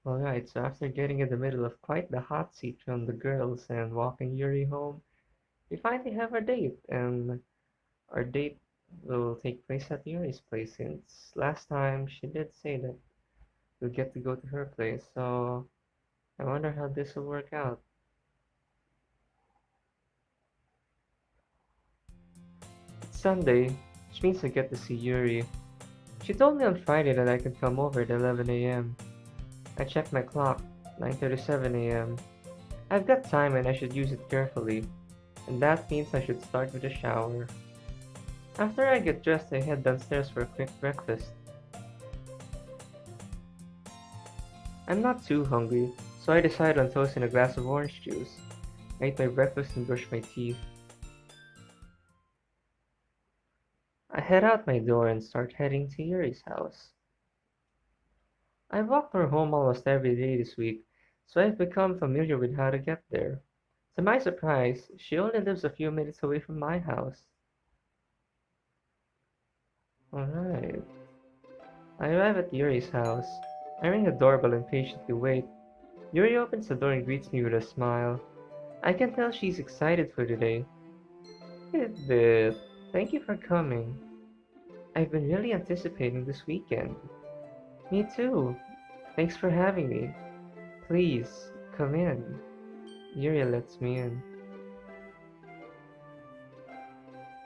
Alright, so after getting in the middle of quite the hot seat from the girls and walking Yuri home, we finally have our date, and our date will take place at Yuri's place since last time she did say that we'll get to go to her place, so I wonder how this will work out. It's Sunday, which means I get to see Yuri. She told me on Friday that I could come over at 11 a.m. I checked my clock, 9:37 a.m. I've got time and I should use it carefully, and that means I should start with a shower. After I get dressed, I head downstairs for a quick breakfast. I'm not too hungry, so I decide on toast and a glass of orange juice. I eat my breakfast and brush my teeth. I head out my door and start heading to Yuri's house. I've walked her home almost every day this week, so I've become familiar with how to get there. To my surprise, she only lives a few minutes away from my house. Alright. I arrive at Yuri's house. I ring the doorbell and patiently wait. Yuri opens the door and greets me with a smile. I can tell she's excited for today. Bit. Thank you for coming. I've been really anticipating this weekend. Me too. Thanks for having me. Please, come in. Yuri lets me in.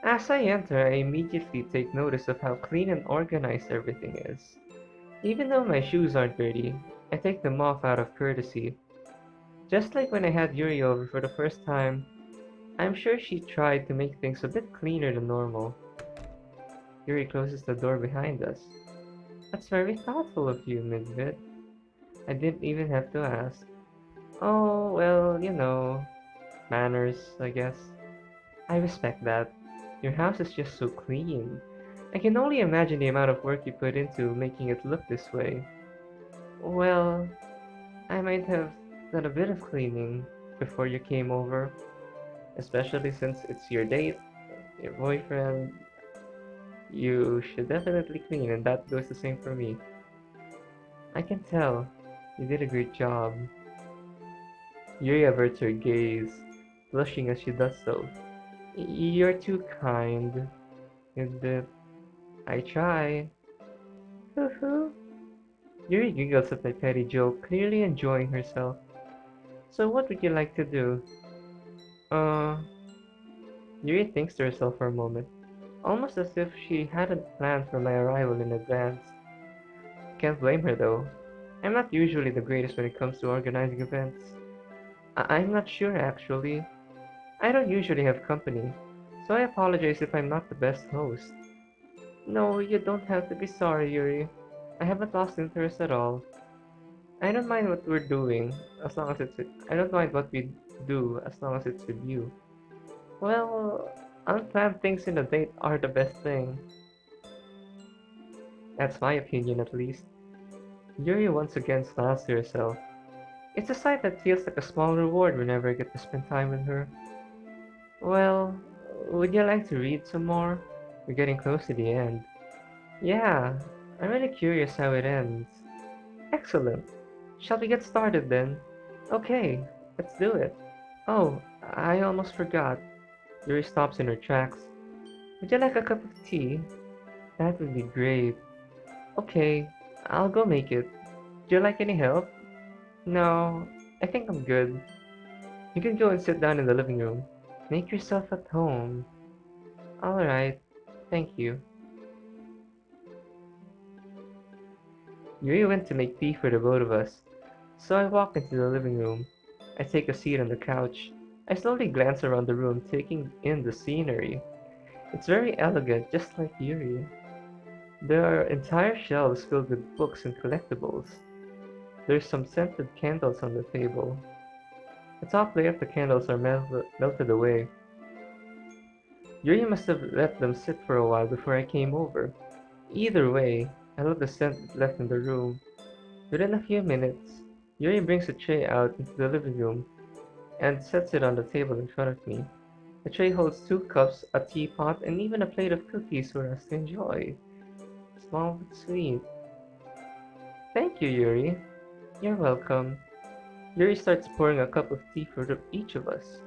As I enter, I immediately take notice of how clean and organized everything is. Even though my shoes aren't dirty, I take them off out of courtesy. Just like when I had Yuri over for the first time, I'm sure she tried to make things a bit cleaner than normal. Yuri closes the door behind us. That's very thoughtful of you, MidBit. I didn't even have to ask. Oh, well, manners, I guess. I respect that. Your house is just so clean. I can only imagine the amount of work you put into making it look this way. Well, I might have done a bit of cleaning before you came over, especially since it's your date, your boyfriend. You should definitely clean, and that goes the same for me. I can tell. You did a great job. Yuri averts her gaze, blushing as she does so. You're too kind. And I try. Hoo hoo. Yuri giggles at my petty joke, clearly enjoying herself. So what would you like to do? Uh, Yuri thinks to herself for a moment, almost as if she hadn't planned for my arrival in advance. Can't blame her though. I'm not usually the greatest when it comes to organizing events. I'm not sure actually. I don't usually have company, so I apologize if I'm not the best host. No, you don't have to be sorry, Yuri. I haven't lost interest at all. I don't mind what we're doing, as long as I don't mind what we do, as long as it's with you. Well, unplanned things in a date are the best thing. That's my opinion, at least. Yuri once again smiles to herself. It's a sight that feels like a small reward whenever I get to spend time with her. Well, would you like to read some more? We're getting close to the end. Yeah, I'm really curious how it ends. Excellent. Shall we get started then? Okay, let's do it. Oh, I almost forgot. Yuri stops in her tracks. Would you like a cup of tea? That would be great. Okay, I'll go make it. Do you like any help? No, I think I'm good. You can go and sit down in the living room. Make yourself at home. Alright, thank you. Yuri went to make tea for the both of us, so I walk into the living room. I take a seat on the couch. I slowly glance around the room, taking in the scenery. It's very elegant, just like Yuri. There are entire shelves filled with books and collectibles. There's some scented candles on the table. The top layer of the candles are melted away. Yuri must have let them sit for a while before I came over. Either way, I love the scent it left in the room. Within a few minutes, Yuri brings a tray out into the living room and sets it on the table in front of me. The tray holds two cups, a teapot, and even a plate of cookies for us to enjoy. Small but sweet. Thank you, Yuri. You're welcome. Yuri starts pouring a cup of tea for each of us.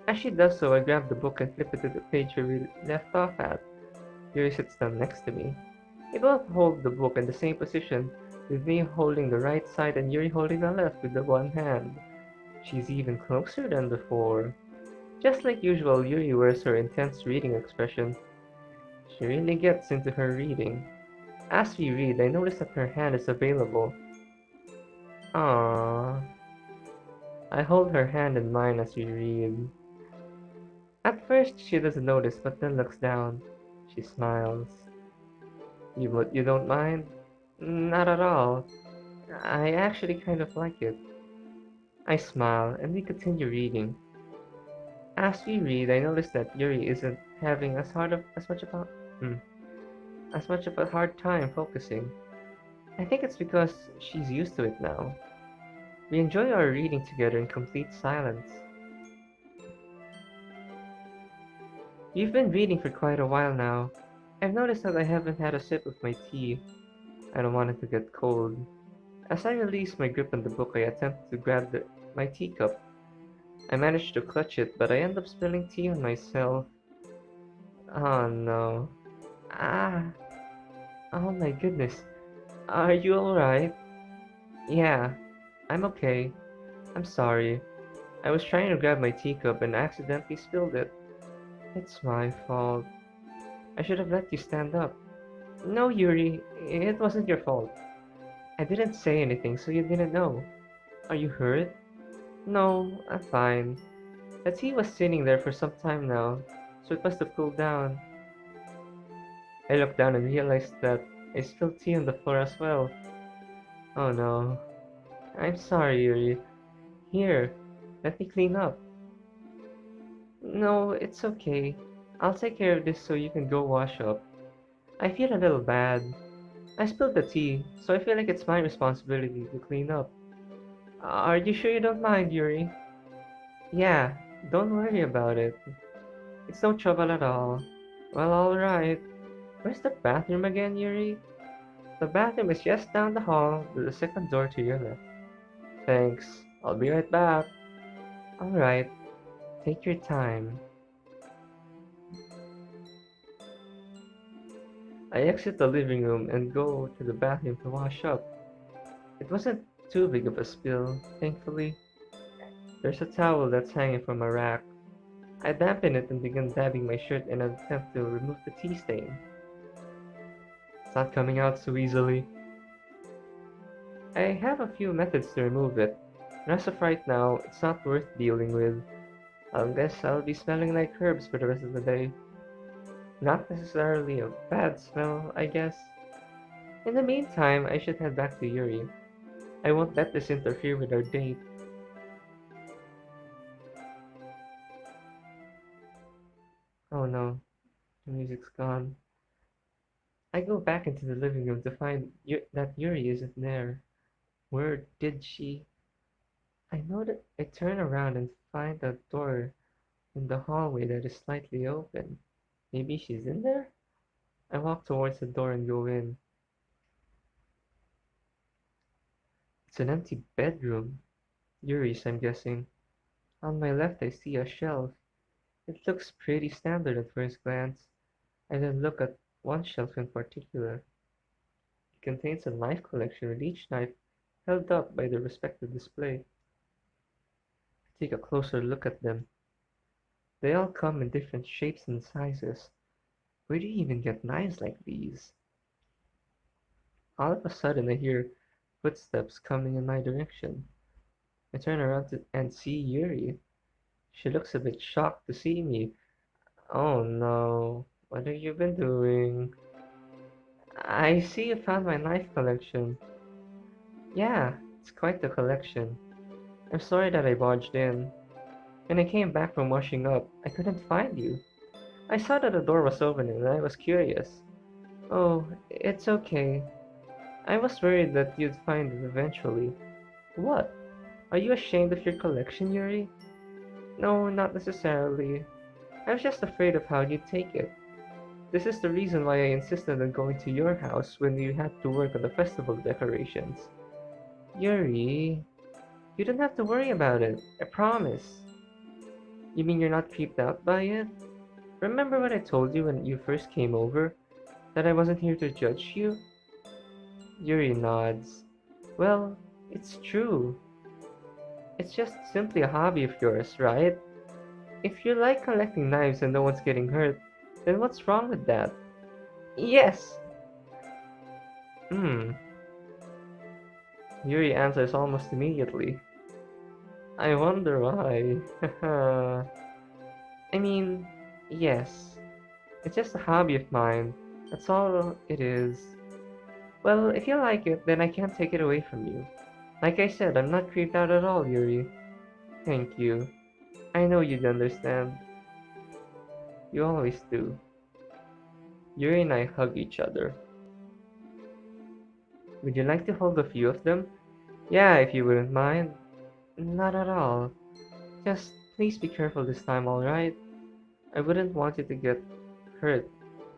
As she does so, I grab the book and flip it to the page where we left off at. Yuri sits down next to me. We both hold the book in the same position, with me holding the right side and Yuri holding the left with the one hand. She's even closer than before. Just like usual, Yuri wears her intense reading expression. She really gets into her reading. As we read, I notice that her hand is available. Aww. I hold her hand in mine as we read. At first, she doesn't notice, but then looks down. She smiles. You don't mind? Not at all. I actually kind of like it. I smile, and we continue reading. As we read, I notice that Yuri isn't having hmm, as much of a hard time focusing. I think it's because she's used to it now. We enjoy our reading together in complete silence. We've been reading for quite a while now. I've noticed that I haven't had a sip of my tea. I don't want it to get cold. As I release my grip on the book, I attempt to grab my teacup. I manage to clutch it, but I end up spilling tea on myself. Oh no. Ah, oh my goodness. Are you alright? Yeah, I'm okay. I'm sorry. I was trying to grab my teacup and accidentally spilled it. It's my fault. I should have let you stand up. No, Yuri, it wasn't your fault. I didn't say anything, so you didn't know. Are you hurt? No, I'm fine. The tea was sitting there for some time now, so it must have cooled down. I looked down and realized that I spilled tea on the floor as well. Oh no. I'm sorry, Yuri. Here, let me clean up. No, it's okay. I'll take care of this so you can go wash up. I feel a little bad. I spilled the tea, so I feel like it's my responsibility to clean up. Are you sure you don't mind, Yuri? Yeah, don't worry about it. It's no trouble at all. Well, alright. Where's the bathroom again, Yuri? The bathroom is just down the hall, to the second door to your left. Thanks. I'll be right back. Alright, take your time. I exit the living room and go to the bathroom to wash up. It wasn't too big of a spill, thankfully. There's a towel that's hanging from a rack. I dampen it and begin dabbing my shirt in an attempt to remove the tea stain. It's not coming out so easily. I have a few methods to remove it. And as of right now, it's not worth dealing with. I guess I'll be smelling like herbs for the rest of the day. Not necessarily a bad smell, I guess. In the meantime, I should head back to Yuri. I won't let this interfere with our date. Oh no, the music's gone. I go back into the living room to find that Yuri isn't there. Where did she? I know that I turn around and find a door in the hallway that is slightly open. Maybe she's in there? I walk towards the door and go in. It's an empty bedroom. Yuri's, I'm guessing. On my left, I see a shelf. It looks pretty standard at first glance. I then look at one shelf in particular. It contains a knife collection with each knife held up by their respective display. I take a closer look at them. They all come in different shapes and sizes. Where do you even get knives like these? All of a sudden, I hear footsteps coming in my direction. I turn around and see Yuri. She looks a bit shocked to see me. Oh no, what have you been doing? I see you found my knife collection. Yeah, it's quite the collection. I'm sorry that I barged in. When I came back from washing up, I couldn't find you. I saw that the door was open and I was curious. Oh, it's okay. I was worried that you'd find it eventually. What? Are you ashamed of your collection, Yuri? No, not necessarily. I was just afraid of how you'd take it. This is the reason why I insisted on going to your house when you had to work on the festival decorations. Yuri, you don't have to worry about it. I promise. You mean you're not creeped out by it? Remember what I told you when you first came over? That I wasn't here to judge you? Yuri nods. Well, it's true. It's just simply a hobby of yours, right? If you like collecting knives and no one's getting hurt, then what's wrong with that? Yes! Hmm. Yuri answers almost immediately. I wonder why. I mean, yes. It's just a hobby of mine. That's all it is. Well, if you like it, then I can't take it away from you. Like I said, I'm not creeped out at all, Yuri. Thank you. I know you'd understand. You always do. Yuri and I hug each other. Would you like to hold a few of them? Yeah, if you wouldn't mind. Not at all. Just please be careful this time, alright? I wouldn't want you to get hurt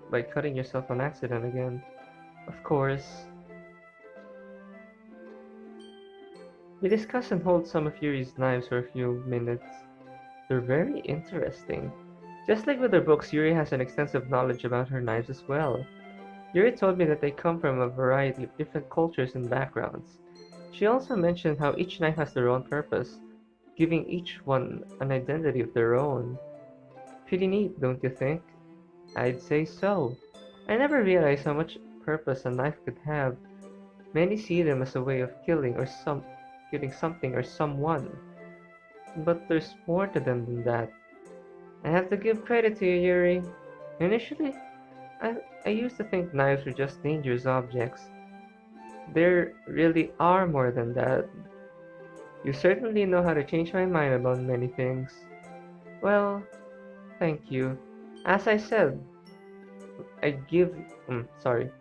by cutting yourself on accident again. Of course. We discuss and hold some of Yuri's knives for a few minutes. They're very interesting. Just like with her books, Yuri has an extensive knowledge about her knives as well. Yuri told me that they come from a variety of different cultures and backgrounds. She also mentioned how each knife has their own purpose, giving each one an identity of their own. Pretty neat, don't you think? I'd say so. I never realized how much purpose a knife could have. Many see them as a way of killing something or someone. But there's more to them than that. I have to give credit to you, Yuri. Initially, I used to think knives were just dangerous objects. There really are more than that. You certainly know how to change my mind about many things. Well, thank you. As I said, I give. Sorry.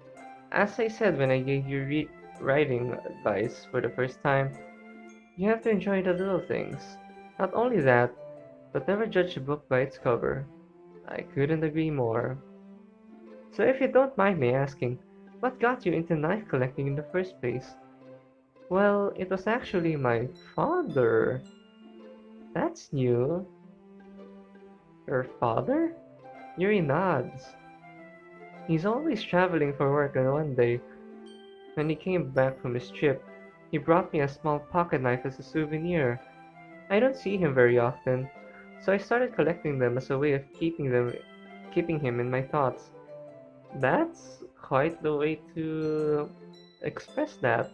As I said when I gave you writing advice for the first time, you have to enjoy the little things. Not only that, but never judge a book by its cover. I couldn't agree more. So if you don't mind me asking, what got you into knife collecting in the first place? Well, it was actually my father. That's new. Your father? Yuri nods. He's always traveling for work, and one day, when he came back from his trip, he brought me a small pocket knife as a souvenir. I don't see him very often, so I started collecting them as a way of keeping him in my thoughts. That's quite the way to express that.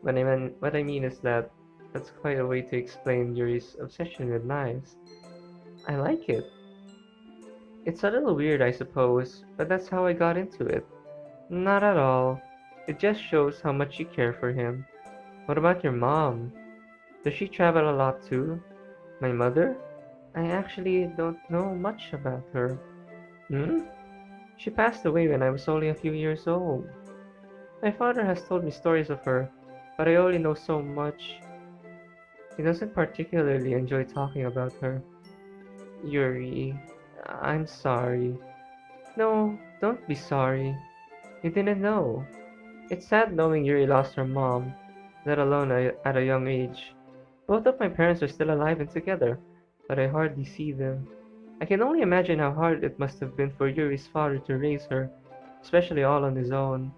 What I mean is that that's quite a way to explain Yuri's obsession with knives. I like it. It's a little weird, I suppose, but that's how I got into it. Not at all. It just shows how much you care for him. What about your mom? Does she travel a lot too? My mother? I actually don't know much about her. Hmm? She passed away when I was only a few years old. My father has told me stories of her, but I only know so much. He doesn't particularly enjoy talking about her. Yuri, I'm sorry. No, don't be sorry. You didn't know. It's sad knowing Yuri lost her mom, let alone at a young age. Both of my parents are still alive and together, but I hardly see them. I can only imagine how hard it must have been for Yuri's father to raise her, especially all on his own.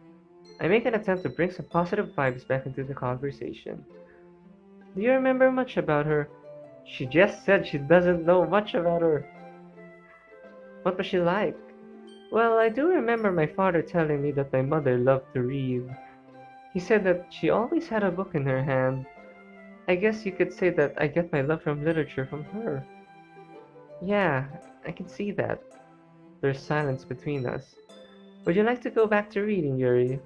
I make an attempt to bring some positive vibes back into the conversation. Do you remember much about her? She just said she doesn't know much about her. What was she like? Well, I do remember my father telling me that my mother loved to read. He said that she always had a book in her hand. I guess you could say that I get my love from literature from her. Yeah, I can see that. There's silence between us. Would you like to go back to reading, Yuri?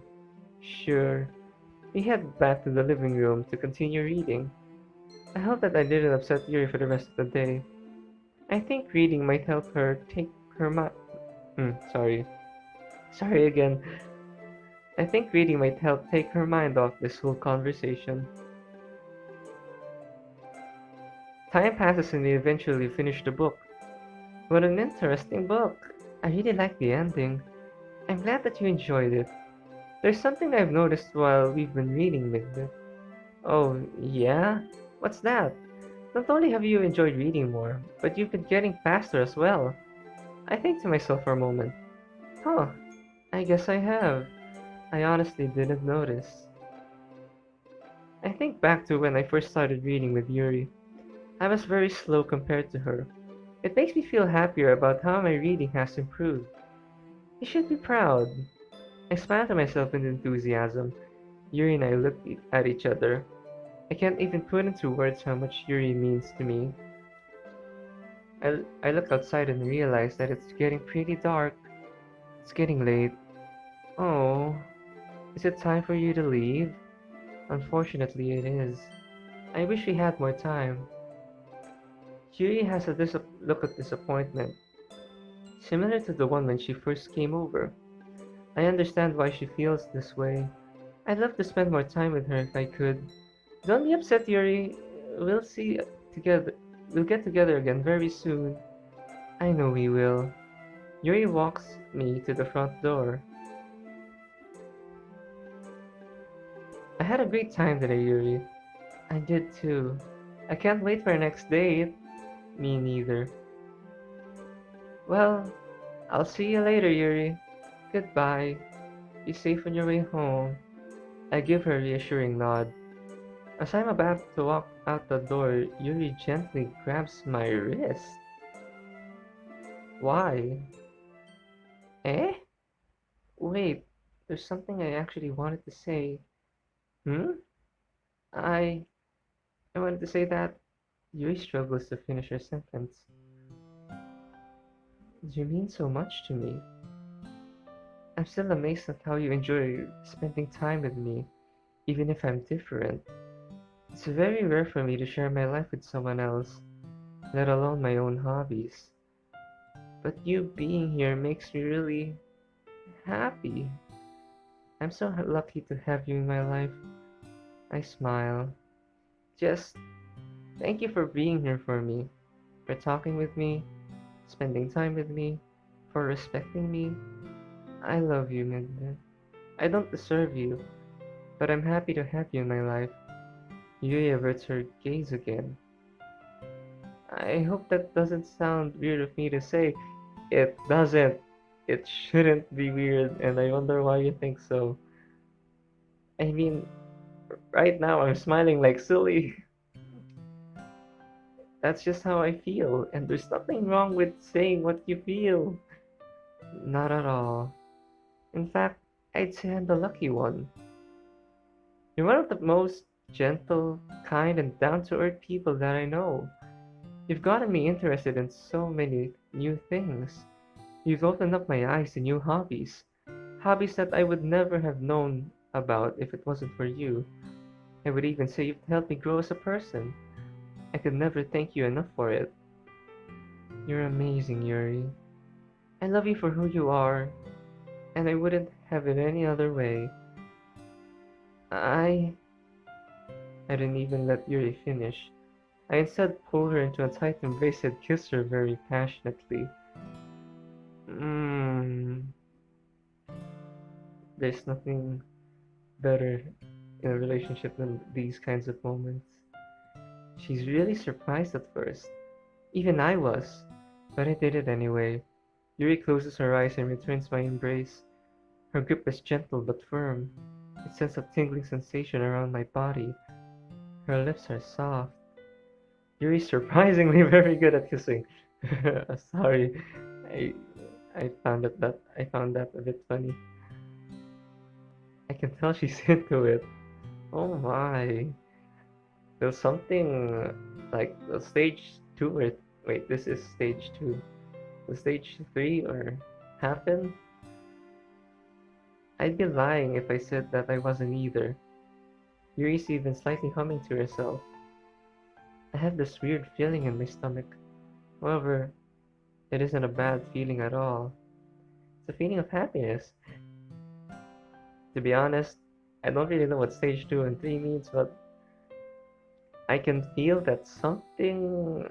Sure. We head back to the living room to continue reading. I hope that I didn't upset Yuri for the rest of the day. I think reading might help her take her mind. Sorry. Sorry again. I think reading might help take her mind off this whole conversation. Time passes and we eventually finish the book. What an interesting book! I really like the ending. I'm glad that you enjoyed it. There's something I've noticed while we've been reading, Midbit. Oh, yeah? What's that? Not only have you enjoyed reading more, but you've been getting faster as well. I think to myself for a moment, huh, I guess I have. I honestly didn't notice. I think back to when I first started reading with Yuri. I was very slow compared to her. It makes me feel happier about how my reading has improved. You should be proud. I smiled to myself in enthusiasm. Yuri and I looked at each other. I can't even put into words how much Yuri means to me. I look outside and realize that it's getting pretty dark. It's getting late. Oh, is it time for you to leave? Unfortunately, it is. I wish we had more time. Yuri has a look of disappointment, similar to the one when she first came over. I understand why she feels this way. I'd love to spend more time with her if I could. Don't be upset, Yuri. We'll see together. We'll get together again very soon. I know we will. Yuri walks me to the front door. I had a great time today, Yuri. I did too. I can't wait for our next date. Me neither. Well, I'll see you later, Yuri. Goodbye. Be safe on your way home. I give her a reassuring nod. As I'm about to walk out the door, Yuri gently grabs my wrist. Why? Eh? Wait, there's something I actually wanted to say. Hmm? I I wanted to say that Yuri struggles to finish her sentence. You mean so much to me. I'm still amazed at how you enjoy spending time with me, even if I'm different. It's very rare for me to share my life with someone else, let alone my own hobbies. But you being here makes me really happy. I'm so lucky to have you in my life. I smile. Just thank you for being here for me, for talking with me, spending time with me, for respecting me. I love you, Midna. I don't deserve you, but I'm happy to have you in my life. Yui averts her gaze again. I hope that doesn't sound weird of me to say. It doesn't. It shouldn't be weird, and I wonder why you think so. I mean, right now I'm smiling like silly. That's just how I feel, and there's nothing wrong with saying what you feel. Not at all. In fact, I'd say I'm the lucky one. You're one of the most gentle, kind, and down to earth people that I know. You've gotten me interested in so many new things. You've opened up my eyes to new hobbies. Hobbies that I would never have known about if it wasn't for you. I would even say you've helped me grow as a person. I could never thank you enough for it. You're amazing, Yuri. I love you for who you are, and I wouldn't have it any other way. I I didn't even let Yuri finish. I instead pulled her into a tight embrace and kissed her very passionately. Mmm, there's nothing better in a relationship than these kinds of moments. She's really surprised at first. Even I was, but I did it anyway. Yuri closes her eyes and returns my embrace. Her grip is gentle but firm. It sends a tingling sensation around my body. Her lips are soft. Yuri's surprisingly very good at kissing. Sorry, I I found that a bit funny. I can tell she's into it. Oh my. There's something like the stage two or wait, this is stage two. The stage three or happen? I'd be lying if I said that I wasn't either. Yuri's even slightly humming to herself. I have this weird feeling in my stomach. However, it isn't a bad feeling at all. It's a feeling of happiness. To be honest, I don't really know what stage 2 and 3 means, but I can feel that something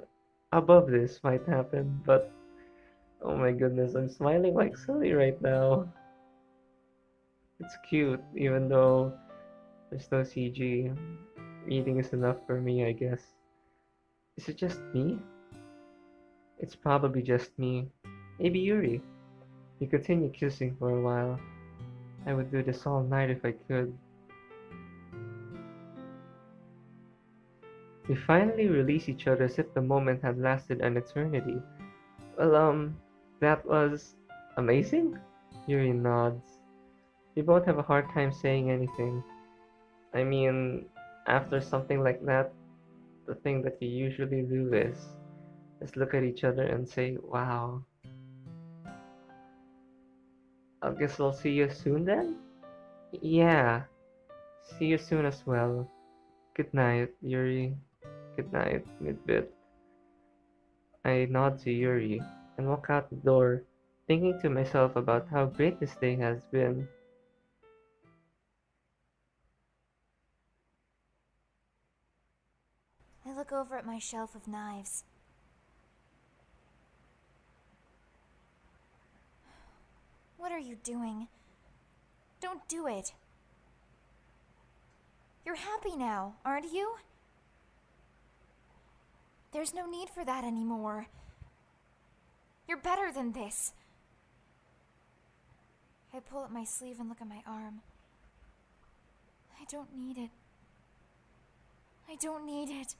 above this might happen. But oh my goodness, I'm smiling like silly right now. It's cute, even though there's no CG. Reading is enough for me, I guess. Is it just me? It's probably just me. Maybe Yuri. We continue kissing for a while. I would do this all night if I could. We finally release each other as if the moment had lasted an eternity. Well, that was amazing? Yuri nods. We both have a hard time saying anything. I mean, after something like that, the thing that we usually do is just look at each other and say, wow. I guess I'll see you soon then? Yeah, see you soon as well. Good night, Yuri. Good night, Midbit. I nod to Yuri and walk out the door, thinking to myself about how great this day has been. I look over at my shelf of knives. What are you doing? Don't do it. You're happy now, aren't you? There's no need for that anymore. You're better than this. I pull up my sleeve and look at my arm. I don't need it. I don't need it.